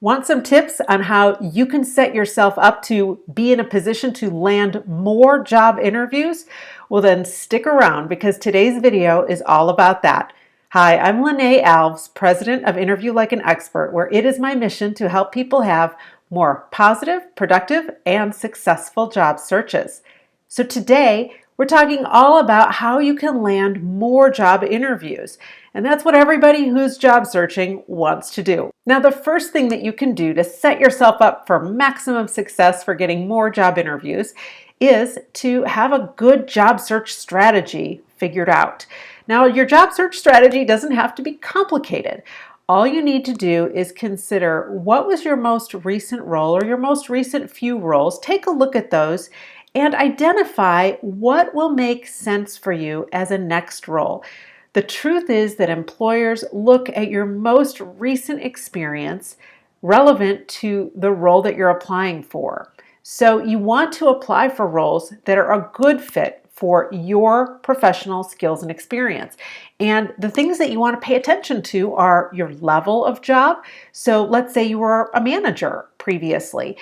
Want some tips on how you can set yourself up to be in a position to land more job interviews? Well, then stick around because today's video is all about that. Hi, I'm Lene Alves, president of Interview Like an Expert, where it is my mission to help people have more positive, productive, and successful job searches. So today, we're talking all about how you can land more job interviews. And that's what everybody who's job searching wants to do. Now, the first thing that you can do to set yourself up for maximum success for getting more job interviews is to have a good job search strategy figured out. Now, your job search strategy doesn't have to be complicated. All you need to do is consider what was your most recent role or your most recent few roles. Take a look at those and identify what will make sense for you as a next role. The truth is that employers look at your most recent experience relevant to the role that you're applying for. So you want to apply for roles that are a good fit for your professional skills and experience. And the things that you want to pay attention to are your level of job. So let's say you were a manager previously.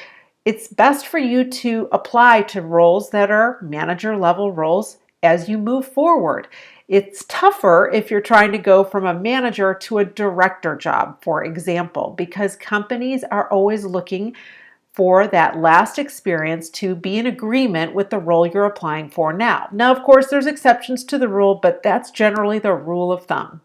It's best for you to apply to roles that are manager level roles as you move forward. It's tougher if you're trying to go from a manager to a director job, for example, because companies are always looking for that last experience to be in agreement with the role you're applying for now. Now, of course, there's exceptions to the rule, but that's generally the rule of thumb.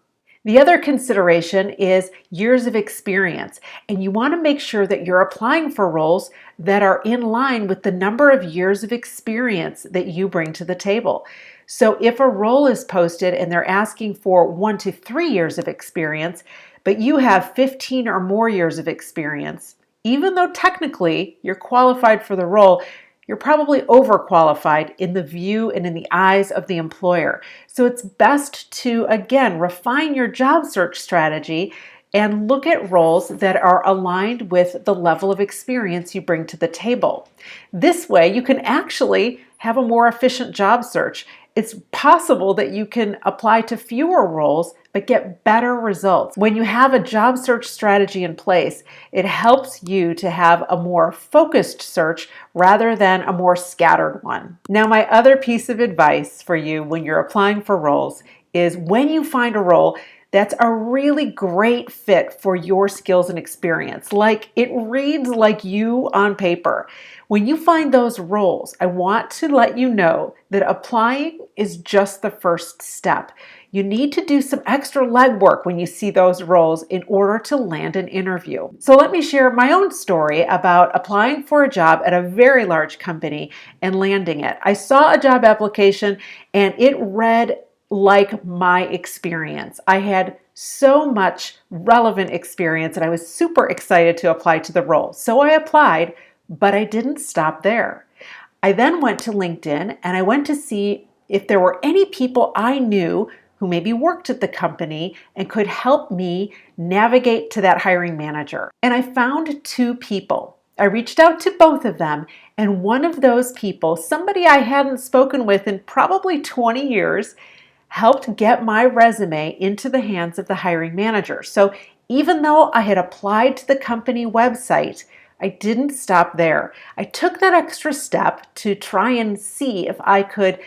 The other consideration is years of experience, and you want to make sure that you're applying for roles that are in line with the number of years of experience that you bring to the table. So if a role is posted and they're asking for 1 to 3 years of experience, but you have 15 or more years of experience, even though technically you're qualified for the role, you're probably overqualified in the view and in the eyes of the employer. So it's best to, again, refine your job search strategy and look at roles that are aligned with the level of experience you bring to the table. This way, you can actually have a more efficient job search. It's possible that you can apply to fewer roles but get better results. When you have a job search strategy in place, it helps you to have a more focused search rather than a more scattered one. Now, my other piece of advice for you when you're applying for roles is when you find a role that's a really great fit for your skills and experience, like it reads like you on paper. When you find those roles, I want to let you know that applying is just the first step. You need to do some extra legwork when you see those roles in order to land an interview. So let me share my own story about applying for a job at a very large company and landing it. I saw a job application and it read like my experience. I had so much relevant experience and I was super excited to apply to the role. So I applied, but I didn't stop there. I then went to LinkedIn and I went to see if there were any people I knew who maybe worked at the company and could help me navigate to that hiring manager. And I found 2 people. I reached out to both of them, and one of those people, somebody I hadn't spoken with in probably 20 years, helped get my resume into the hands of the hiring manager. So even though I had applied to the company website, I didn't stop there. I took that extra step to try and see if I could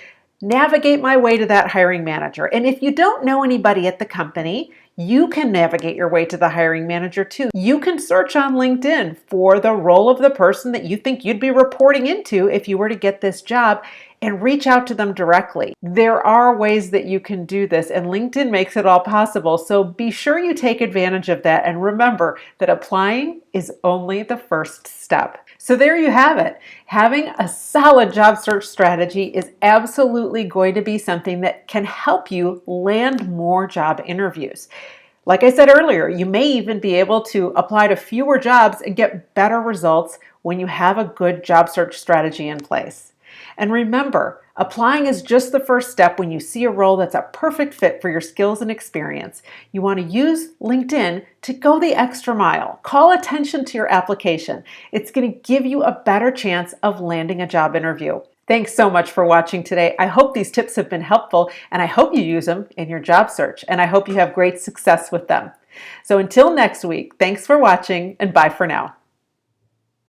navigate my way to that hiring manager. And if you don't know anybody at the company, you can navigate your way to the hiring manager too. You can search on LinkedIn for the role of the person that you think you'd be reporting into if you were to get this job and reach out to them directly. There are ways that you can do this, and LinkedIn makes it all possible. So be sure you take advantage of that, and remember that applying is only the first step. So there you have it. Having a solid job search strategy is absolutely going to be something that can help you land more job interviews. Like I said earlier, you may even be able to apply to fewer jobs and get better results when you have a good job search strategy in place. And remember, applying is just the first step when you see a role that's a perfect fit for your skills and experience. You want to use LinkedIn to go the extra mile. Call attention to your application. It's going to give you a better chance of landing a job interview. Thanks so much for watching today. I hope these tips have been helpful, and I hope you use them in your job search, and I hope you have great success with them. So until next week, thanks for watching and bye for now.